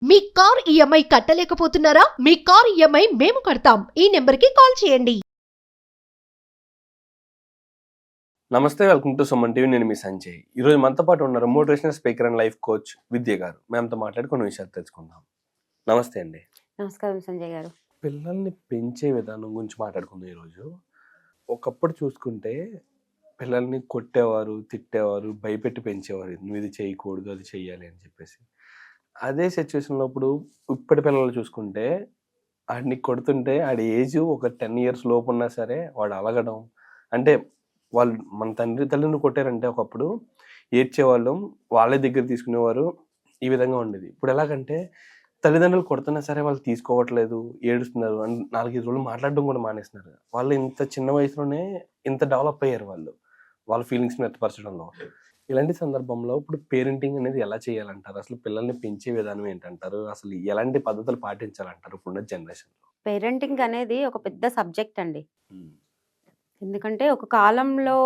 మీ car EMI కట్టలేకపోతున్నారా? మీ car EMI మేము కడతాం. ఈ నెంబర్కి కాల్ చేయండి. నమస్తే, వెల్కమ్ టు సుమన్ టీవీ. నేను మీ సంజయ్. ఈరోజు మనతో పాటు ఉన్నారు motivational speaker and life coach Vidya గారు. మేమంతో మాట్లాడి కొన్ని విషయాలు తెలుసుకుందాం. నమస్తే అండి. నమస్కారం సంజయ్ గారు. పిల్లల్ని పెంచే విధానం గురించి మాట్లాడుకుందాం ఈరోజు. ఒకప్పుడు చూసుకుంటే పిల్లల్ని కొట్టేవారు, తిట్టేవారు, భయపెట్టి పెంచేవారు. నువ్వు ఇది చేయకూడదు, అది చెయ్యాలి అని చెప్పేసి. అదే సిచ్యువేషన్లో ఇప్పటి పిల్లలు చూసుకుంటే ఆడిని కొడుతుంటే ఆడి ఏజ్ ఒక 10 years లోపు ఉన్నా సరే వాడు అలగడం, అంటే వాళ్ళు మన తల్లిని కొట్టారంటే ఒకప్పుడు ఏడ్చేవాళ్ళం, వాళ్ళే దగ్గర తీసుకునేవారు, ఈ విధంగా ఉండేది. ఇప్పుడు ఎలాగంటే తల్లిదండ్రులు కొడుతున్నా సరే వాళ్ళు తీసుకోవట్లేదు, ఏడుస్తున్నారు, 4-5 రోజులు మాట్లాడడం కూడా మానేస్తున్నారు. వాళ్ళు ఇంత చిన్న వయసులోనే ఇంత డెవలప్ అయ్యారు వాళ్ళ ఫీలింగ్స్ని వ్యక్తపరచడంలో. ఇలాంటి సందర్భంలో ఇప్పుడు పేరెంటింగ్ అనేది ఎలా చేయాలంటారు? అసలు పిల్లల్ని పెంచే విధానం ఏంటంటారు? అసలు ఎలాంటి పద్ధతులు పాటించాలంటారు ఇప్పుడున్న జనరేషన్లో? పేరెంటింగ్ అనేది ఒక పెద్ద సబ్జెక్ట్ అండి. ఎందుకంటే ఒక కాలంలో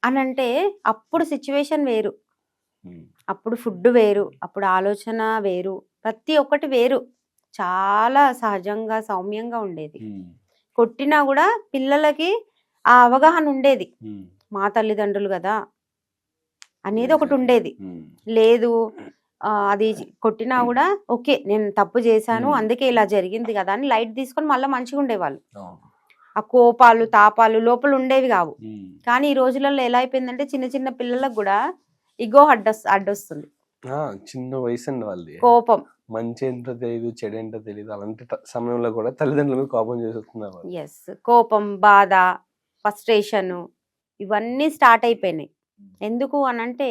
అనంటే అప్పుడు సిచ్యువేషన్ వేరు, అప్పుడు ఫుడ్ వేరు, అప్పుడు ఆలోచన వేరు, ప్రతి ఒక్కటి వేరు. చాలా సహజంగా సౌమ్యంగా ఉండేది. కొట్టినా కూడా పిల్లలకి ఆ అవగాహన ఉండేది, మా తల్లిదండ్రులు కదా అనేది ఒకటి ఉండేది. లేదు అది కొట్టినా కూడా ఓకే నేను తప్పు చేశాను అందుకే ఇలా జరిగింది కదా అని లైట్ తీసుకొని మళ్ళీ మంచిగా ఉండేవాళ్ళు. ఆ కోపాలు తాపాలు లోపల ఉండేవి కావు. కానీ ఈ రోజులలో ఎలా అయిపోయిందంటే చిన్న చిన్న పిల్లలకు కూడా ఇగో అడ్డొస్తుంది. చిన్న వయసు అండి వాళ్ళది. కోపం, మంచి ఏంటో తెలియదు, చెడు ఏంటో తెలియదు. అలాంటి సమయంలో కూడా తల్లిదండ్రుల మీద కోపం చేస్తున్నారు. ఎస్, కోపం, బాధ, ఫ్రస్ట్రేషన్ ఇవన్నీ స్టార్ట్ అయిపోయినాయి. ఎందుకు అనంటే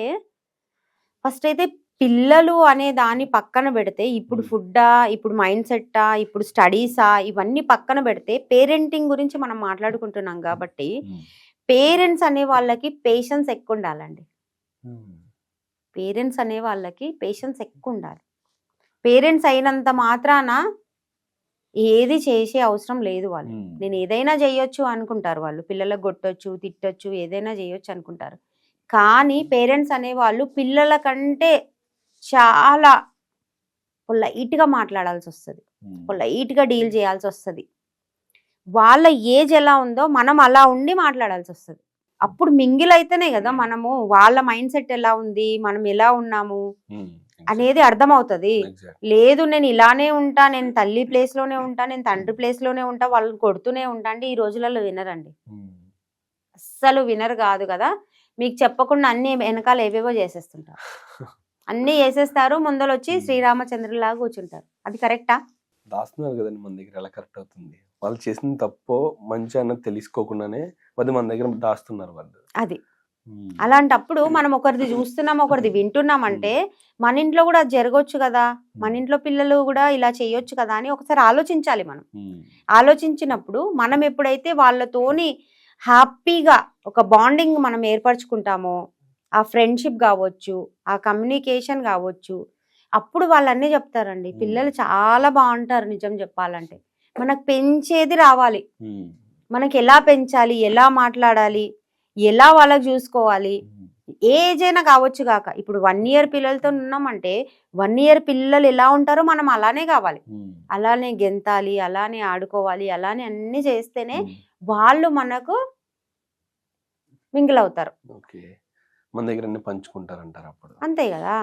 ఫస్ట్ అయితే పిల్లలు అనే దాన్ని పక్కన పెడితే ఇప్పుడు ఫుడ్డా, ఇప్పుడు మైండ్ సెట్టా, ఇప్పుడు స్టడీసా, ఇవన్నీ పక్కన పెడితే పేరెంటింగ్ గురించి మనం మాట్లాడుకుంటున్నాం కాబట్టి పేరెంట్స్ అనే వాళ్ళకి పేషెన్స్ ఎక్కువ ఉండాలండి. పేరెంట్స్ అనే వాళ్ళకి పేషెన్స్ ఎక్కువ ఉండాలి. పేరెంట్స్ అయినంత మాత్రాన ఏది చేసే అవసరం లేదు. వాళ్ళు నేను ఏదైనా చేయొచ్చు అనుకుంటారు. వాళ్ళు పిల్లలకు కొట్టొచ్చు, తిట్టొచ్చు, ఏదైనా చేయొచ్చు అనుకుంటారు. కానీ పేరెంట్స్ అనేవాళ్ళు పిల్లల కంటే చాలా పొలైట్గా మాట్లాడాల్సి వస్తుంది, పొలైట్గా డీల్ చేయాల్సి వస్తుంది. వాళ్ళ ఏజ్ ఎలా ఉందో మనం అలా ఉండి మాట్లాడాల్సి వస్తుంది. అప్పుడు మింగిల్ అయితేనే కదా మనము వాళ్ళ మైండ్ సెట్ ఎలా ఉంది, మనం ఎలా ఉన్నాము అనేది అర్థమవుతుంది. లేదు నేను ఇలానే ఉంటా, నేను తల్లి ప్లేస్ లోనే ఉంటా, నేను తండ్రి ప్లేస్ లోనే ఉంటా, వాళ్ళని కొడుతూనే ఉంటా అంటే ఈ రోజులలో వినరండి, అస్సలు వినరు కాదు కదా. మీకు చెప్పకుండా అన్ని వెనకాల ఏవేవో చేసేస్తుంటారు, అన్ని చేసేస్తారు, ముందర వచ్చి శ్రీరామచంద్రులాగా కూర్చుంటారు. అది కరెక్టా? దాస్తున్నారు కదండి మన దగ్గర. ఎలా కరెక్ట్ అవుతుంది? వాళ్ళు చేసిన తప్పో మంచి అన్నది తెలుసుకోకుండానే అది మన దగ్గర దాస్తున్నారు వాళ్ళు. అది అలాంటప్పుడు మనం ఒకరిది చూస్తున్నాం, ఒకరిది వింటున్నాం అంటే మన ఇంట్లో కూడా అది జరగవచ్చు కదా, మన ఇంట్లో పిల్లలు కూడా ఇలా చేయొచ్చు కదా అని ఒకసారి ఆలోచించాలి. మనం ఆలోచించినప్పుడు మనం ఎప్పుడైతే వాళ్ళతోని హ్యాపీగా ఒక బాండింగ్ మనం ఏర్పరచుకుంటామో, ఆ ఫ్రెండ్షిప్ కావచ్చు, ఆ కమ్యూనికేషన్ కావచ్చు, అప్పుడు వాళ్ళన్నీ చెప్తారండి. పిల్లలు చాలా బాగుంటారు. నిజం చెప్పాలంటే మనకు పెంచేది రావాలి, మనకి ఎలా పెంచాలి, ఎలా మాట్లాడాలి, ఎలా వాళ్ళకి చూసుకోవాలి, ఏజ్ అయినా కావచ్చు కాక. ఇప్పుడు 1 year పిల్లలతో ఉన్నామంటే 1 year పిల్లలు ఎలా ఉంటారో మనం అలానే కావాలి, అలానే గెంతాలి, అలానే ఆడుకోవాలి, అలానే అన్ని చేస్తేనే వాళ్ళు మనకు మింగిల్ అవుతారు. మన దగ్గర అన్ని పంచుకుంటారంటారు అప్పుడు. అంతే కదా.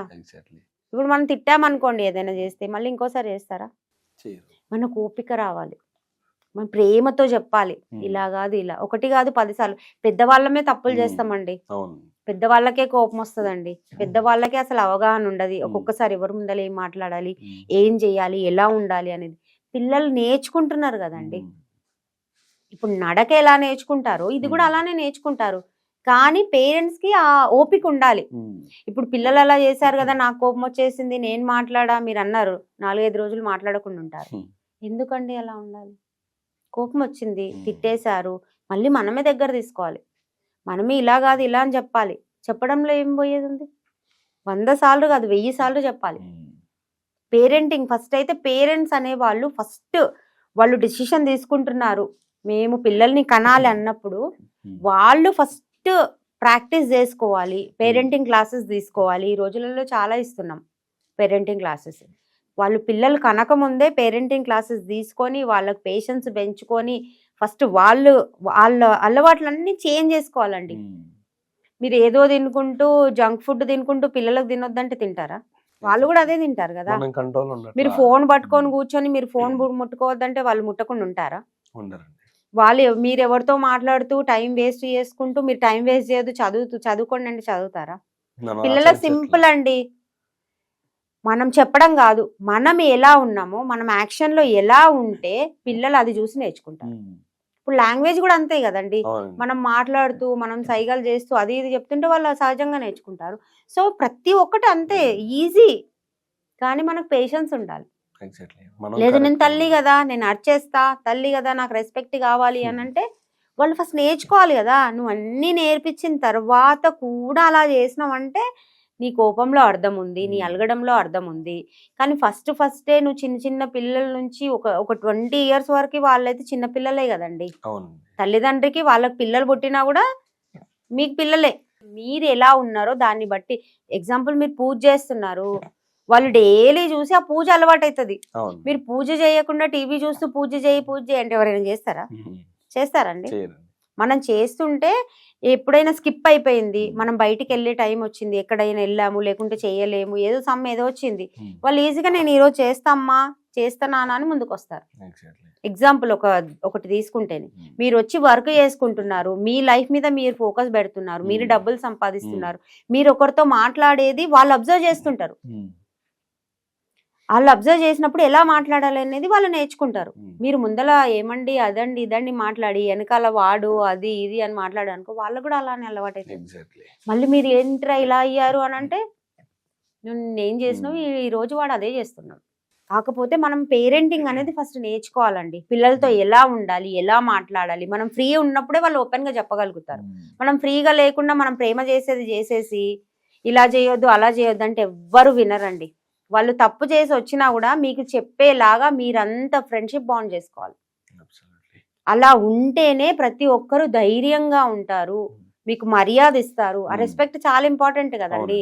ఇప్పుడు మనం తిట్టామనుకోండి ఏదైనా చేస్తే మళ్ళీ ఇంకోసారి చేస్తారా? మనకు ఓపిక రావాలి, మన ప్రేమతో చెప్పాలి, ఇలా కాదు ఇలా, ఒకటి కాదు 10 సార్లు. పెద్దవాళ్ళమే తప్పులు చేస్తామండి, పెద్దవాళ్ళకే కోపం వస్తుందండి, పెద్దవాళ్ళకే అసలు అవగాహన ఉండదు ఒక్కొక్కసారి ఎవరి ముందర ఏం మాట్లాడాలి, ఏం చేయాలి, ఎలా ఉండాలి అనేది. పిల్లలు నేర్చుకుంటున్నారు కదండి. ఇప్పుడు నడక ఎలా నేర్చుకుంటారో ఇది కూడా అలానే నేర్చుకుంటారు. కానీ పేరెంట్స్ కి ఆ ఓపిక ఉండాలి. ఇప్పుడు పిల్లలు అలా చేశారు కదా, నాకు కోపం వచ్చేసింది, నేను మాట్లాడా, మీరు అన్నారు 4-5 రోజులు మాట్లాడకుండా ఉంటారు. ఎందుకండి అలా ఉండాలి? కోపం వచ్చింది, తిట్టేశారు, మళ్ళీ మనమే దగ్గర తీసుకోవాలి, మనమే ఇలా కాదు ఇలా అని చెప్పాలి. చెప్పడంలో ఏం పోయేది ఉంది? 100 సార్లు కాదు 1000 సార్లు చెప్పాలి. పేరెంటింగ్ ఫస్ట్ అయితే పేరెంట్స్ అనే వాళ్ళు ఫస్ట్ వాళ్ళు డిసిషన్ తీసుకుంటున్నారు, మేము పిల్లల్ని కనాలి అన్నప్పుడు వాళ్ళు ఫస్ట్ ప్రాక్టీస్ చేసుకోవాలి. పేరెంటింగ్ క్లాసెస్ తీసుకోవాలి. ఈ రోజులలో చాలా ఇస్తున్నాం పేరెంటింగ్ క్లాసెస్. వాళ్ళు పిల్లలు కనకముందే పేరెంటింగ్ క్లాసెస్ తీసుకొని వాళ్ళకి పేషెన్స్ పెంచుకొని ఫస్ట్ వాళ్ళ అలవాట్లన్నీ చేంజ్ చేసుకోవాలండి. మీరు ఏదో తినుకుంటూ జంక్ ఫుడ్ తినుకుంటూ పిల్లలకు తినొద్దంటే తింటారా? వాళ్ళు కూడా అదే తింటారు కదా. మనం కంట్రోల్ ఉండట్లా. మీరు ఫోన్ పట్టుకొని కూర్చొని మీరు ఫోన్ ముట్టుకోవద్దంటే వాళ్ళు ముట్టకుండా ఉంటారా? ఉండరండి. వాళ్ళు మీరు ఎవరితో మాట్లాడుతూ టైం వేస్ట్ చేసుకుంటూ మీరు టైం వేస్ట్ చేయొద్దు చదువుకోండి అంటే చదువుతారా? మనం పిల్లలకు సింపుల్ అండి. మనం చెప్పడం కాదు, మనం ఎలా ఉన్నామో మనం యాక్షన్ లో ఎలా ఉంటే పిల్లలు అది చూసి నేర్చుకుంటారు. ఇప్పుడు లాంగ్వేజ్ కూడా అంతే కదండి. అవునండి. మనం మాట్లాడుతూ మనం సైగలు చేస్తూ అది ఇది చెప్తుంటే వాళ్ళు సహజంగా నేర్చుకుంటారు. సో ప్రతి ఒక్కటి అంతే ఈజీ, కానీ మనకు పేషెన్స్ ఉండాలి. ఎగ్జాక్ట్లీ. మనం లేదు నేను correct తల్లి కదా, నేను అరిచేస్తా, తల్లి కదా నాకు రెస్పెక్ట్ కావాలి అని అంటే వాళ్ళు ఫస్ట్ నేర్చుకోవాలి కదా. నువ్వు అన్నీ నేర్పించిన తర్వాత కూడా అలా చేసినావంటే నీ కోపంలో అర్థం ఉంది, నీ అలగడంలో అర్థం ఉంది. కానీ ఫస్టే నువ్వు చిన్న చిన్న పిల్లల నుంచి ఒక 20 years వరకు వాళ్ళైతే చిన్న పిల్లలే కదండి. అవునండి. తల్లిదండ్రికి వాళ్ళకి పిల్లలు పుట్టినా కూడా మీకు పిల్లలే. మీరు ఎలా ఉన్నారో దాన్ని బట్టి, ఎగ్జాంపుల్ మీరు పూజ చేస్తున్నారు, వాళ్ళు డైలీ చూసి ఆ పూజ అలవాటు అవుతుంది. అవును. మీరు పూజ చేయకుండా టీవీ చూస్తూ పూజ చేయి అంటే ఎవరైనా చేస్తారా? చేస్తారండి? చేయరండి. మనం చేస్తుంటే ఎప్పుడైనా స్కిప్ అయిపోయింది, మనం బయటికి వెళ్ళే టైం వచ్చింది, ఎక్కడైనా వెళ్ళాము లేకుంటే చేయలేము, ఏదో ఏదో వచ్చింది, వాళ్ళు ఈజీగా నేను ఈరోజు చేస్తానా అని ముందుకు వస్తారు. ఎగ్జాంపుల్ ఒకటి తీసుకుంటేనే మీరు వచ్చి వర్క్ చేసుకుంటున్నారు, మీ లైఫ్ మీద మీరు ఫోకస్ పెడుతున్నారు, మీరు డబ్బులు సంపాదిస్తున్నారు, మీరు ఒకరితో మాట్లాడేది వాళ్ళు అబ్జర్వ్ చేస్తుంటారు. వాళ్ళు అబ్జర్వ్ చేసినప్పుడు ఎలా మాట్లాడాలి అనేది వాళ్ళు నేర్చుకుంటారు. మీరు ముందల ఏమండి అదండి ఇదండి మాట్లాడి వెనకాల వాడు అది ఇది అని మాట్లాడనుకో వాళ్ళు కూడా అలానే అలవాటు అవుతుంది. మళ్ళీ మీరు ఏంట్రా ఇలా అయ్యారు అని అంటే నేను చేసినావు ఈ రోజు వాడు అదే చేస్తున్నాడు. కాకపోతే మనం పేరెంటింగ్ అనేది ఫస్ట్ నేర్చుకోవాలండి. పిల్లలతో ఎలా ఉండాలి, ఎలా మాట్లాడాలి, మనం ఫ్రీ ఉన్నప్పుడే వాళ్ళు ఓపెన్ గా చెప్పగలుగుతారు. మనం ఫ్రీగా లేకుండా మనం ప్రేమ చేసేసి ఇలా చేయొద్దు అలా చేయొద్దు అంటే ఎవ్వరు వినరండి. వాళ్ళు తప్పు చేసి వచ్చినా కూడా మీకు చెప్పేలాగా మీరంతా ఫ్రెండ్షిప్ బాండ్ చేసుకోవాలి. అలా ఉంటేనే ప్రతి ఒక్కరు ధైర్యంగా ఉంటారు, మీకు మర్యాద ఇస్తారు. ఆ రెస్పెక్ట్ చాలా ఇంపార్టెంట్ కదండి.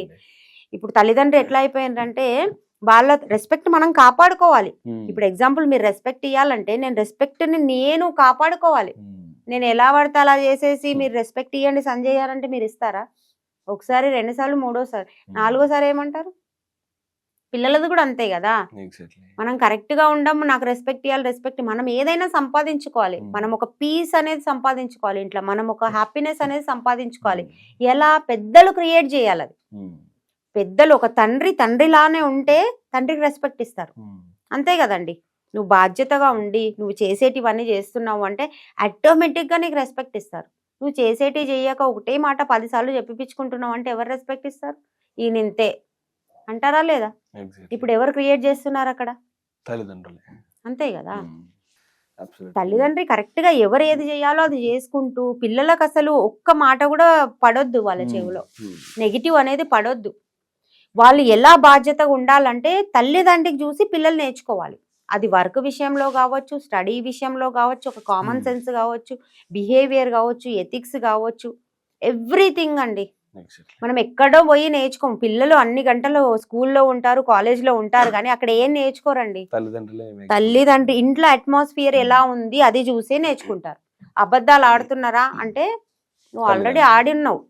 ఇప్పుడు తల్లిదండ్రులు ఎట్లా అయిపోయిందంటే వాళ్ళ రెస్పెక్ట్ మనం కాపాడుకోవాలి. ఇప్పుడు ఎగ్జాంపుల్ మీరు రెస్పెక్ట్ ఇవ్వాలంటే నేను కాపాడుకోవాలి. నేను ఎలా పడితే అలా చేసేసి మీరు రెస్పెక్ట్ ఇవ్వండి సంజయ్ అంటే మీరు ఇస్తారా? ఒకసారి, 2 సార్లు, 3వసారి, 4వసారి ఏమంటారు? పిల్లలది కూడా అంతే కదా. మనం కరెక్ట్ గా ఉండము, నాకు రెస్పెక్ట్ ఇవ్వాలి, మనం ఏదైనా సంపాదించుకోవాలి. మనం ఒక పీస్ అనేది సంపాదించుకోవాలి ఇంట్లో, మనం ఒక హ్యాపీనెస్ అనేది సంపాదించుకోవాలి. ఎలా? పెద్దలు క్రియేట్ చేయాలి. అది పెద్దలు ఒక తండ్రిలానే ఉంటే తండ్రికి రెస్పెక్ట్ ఇస్తారు. అంతే కదండి. నువ్వు బాధ్యతగా ఉండి నువ్వు చేసేటివన్నీ చేస్తున్నావు అంటే ఆటోమేటిక్ గా నీకు రెస్పెక్ట్ ఇస్తారు. నువ్వు చేసేటివి చేయక ఒకటే మాట 10 సార్లు చెప్పిపించుకుంటున్నావు అంటే ఎవరు రెస్పెక్ట్ ఇస్తారు? ఈయనింతే అంటారా లేదా? ఇప్పుడు ఎవరు క్రియేట్ చేస్తున్నారు అక్కడ? తల్లిదండ్రులే. అంతే కదా. తల్లిదండ్రి కరెక్ట్ గా ఎవరు ఏది చేయాలో అది చేసుకుంటూ పిల్లలకు అసలు ఒక్క మాట కూడా పడొద్దు వాళ్ళ చెవిలో, నెగిటివ్ అనేది పడొద్దు. వాళ్ళు ఎలా బాధ్యతగా ఉండాలంటే తల్లిదండ్రికి చూసి పిల్లలు నేర్చుకోవాలి. అది వర్క్ విషయంలో కావచ్చు, స్టడీ విషయంలో కావచ్చు, ఒక కామన్ సెన్స్ కావచ్చు, బిహేవియర్ కావచ్చు, ఎథిక్స్ కావచ్చు, ఎవ్రీథింగ్ అండి. మనం ఎక్కడో పోయి నేర్చుకోం. పిల్లలు అన్ని గంటలు స్కూల్లో ఉంటారు, కాలేజ్లో ఉంటారు, కానీ అక్కడ ఏం నేర్చుకోరండి. తల్లిదండ్రి ఇంట్లో అట్మాస్ఫియర్ ఎలా ఉంది అది చూసే నేర్చుకుంటారు. అబద్ధాలు ఆడుతున్నారా అంటే నువ్వు ఆల్రెడీ ఆడి ఉన్నావు,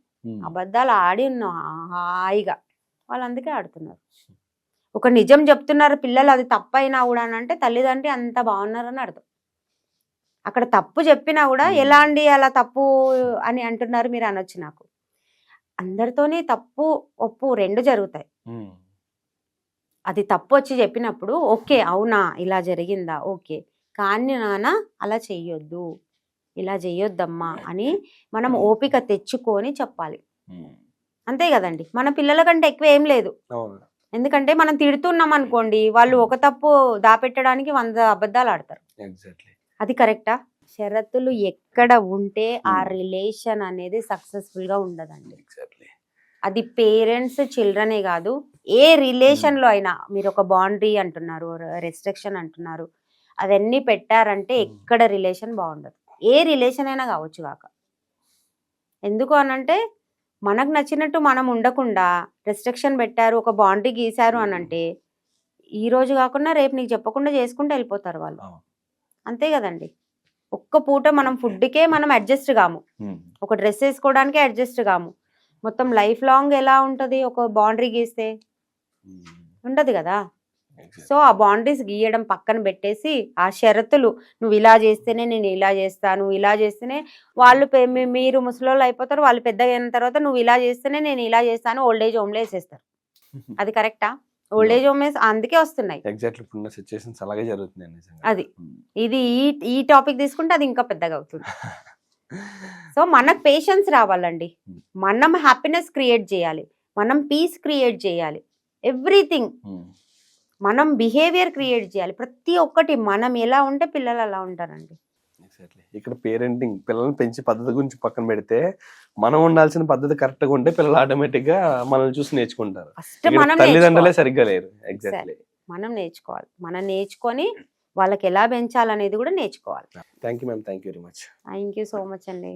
అబద్ధాలు ఆడి ఉన్నావు హాయిగా, వాళ్ళు అందుకే ఆడుతున్నారు. ఒక నిజం చెప్తున్నారు పిల్లలు, అది తప్పైనా కూడా అంటే తల్లిదండ్రి అంత బాగున్నారని అర్థం. అక్కడ తప్పు చెప్పినా కూడా ఎలా అండి అలా తప్పు అని అంటున్నారు మీరు అనొచ్చు. నాకు అందరితోనే తప్పు ఒప్పు 2 జరుగుతాయి. అది తప్పు వచ్చి చెప్పినప్పుడు ఓకే అవునా ఇలా జరిగిందా ఓకే, కానీ నాన్న అలా చెయ్యొద్దు, ఇలా చెయ్యొద్దమ్మా అని మనం ఓపిక తెచ్చుకొని చెప్పాలి. అంతే కదండి. మన పిల్లల కంటే ఎక్కువ ఏం లేదు. ఎందుకంటే మనం తిడుతున్నాం అనుకోండి, వాళ్ళు ఒక తప్పు దాపెట్టడానికి 100 అబద్ధాలు ఆడతారు. అది కరెక్టా? షరతులు ఎక్కడ ఉంటే ఆ రిలేషన్ అనేది సక్సెస్ఫుల్ గా ఉండదండి. అది పేరెంట్స్ చిల్డ్రనే కాదు, ఏ రిలేషన్ లో అయినా మీరు ఒక బౌండరీ అంటున్నారు, రెస్ట్రిక్షన్ అంటున్నారు, అవన్నీ పెట్టారంటే ఎక్కడ రిలేషన్ బాగుండదు. ఏ రిలేషన్ అయినా కావచ్చు కాక. ఎందుకు అనంటే మనకు నచ్చినట్టు మనం ఉండకుండా రెస్ట్రిక్షన్ పెట్టారు, ఒక బౌండరీ గీశారు అనంటే ఈ రోజు కాకుండా రేపు నీకు చెప్పకుండా చేసుకుంటూ వెళ్ళిపోతారు వాళ్ళు. అవును. అంతే కదండి. ఒక్క పూట మనం ఫుడ్కే మనం అడ్జస్ట్ కాము, ఒక డ్రెస్ వేసుకోవడానికే అడ్జస్ట్ కాము. మొత్తం లైఫ్ లాంగ్ ఎలా ఉంటది ఒక బౌండరీ గీస్తే? ఉండదు కదా. సో ఆ బౌండరీస్ గీయడం పక్కన పెట్టేసి ఆ షరతులు, నువ్వు ఇలా చేస్తేనే నేను ఇలా చేస్తాను, ఇలా చేస్తేనే వాళ్ళు మీరు ముసలోళ్ళు అయిపోతారు, వాళ్ళు పెద్దగా అయిన తర్వాత నువ్వు ఇలా చేస్తేనే నేను ఇలా చేస్తాను, ఓల్డ్ ఏజ్ హోమ్లో వేసేస్తారు. అది కరెక్టా? ఓల్డ్ ఏజ్ హోమ్ అందుకే వస్తున్నాయి. ఎగ్జాక్ట్లీ ఇప్పుడున్న సిచ్యువేషన్స్ అలాగే జరుగుతున్నాయి నిజంగా. అది ఇది ఈ టాపిక్ తీసుకుంటే అది ఇంకా పెద్దగా అవుతుంది. సో మనకు పేషెన్స్ రావాలండి, మనం హ్యాపీనెస్ క్రియేట్ చేయాలి, మనం పీస్ క్రియేట్ చేయాలి, ఎవ్రీథింగ్ మనం బిహేవియర్ క్రియేట్ చేయాలి. ప్రతి ఒక్కటి మనం ఎలా ఉంటే పిల్లలు అలా ఉంటారండి. ఎగ్జాక్ట్లీ. ఇక్కడ పేరెంటింగ్ పిల్లల్ని పెంచే పద్ధతి గురించి పక్కన పెడితే మనం ఉండాల్సిన పద్ధతి కరెక్ట్ గా ఉంటే పిల్లలు ఆటోమేటిక్ గా మనల్ని చూసి నేర్చుకుంటారు. ఫస్ట్ మనం తల్లిదండ్రులే సరిగ్గా లేరు. ఎగ్జాక్ట్లీ. మనం నేర్చుకోవాలి, మనం నేర్చుకొని వాళ్ళకి ఎలా పెంచాలనేది కూడా నేర్చుకోవాలి. Thank you ma'am, thank you very much. Thank you so much అండి.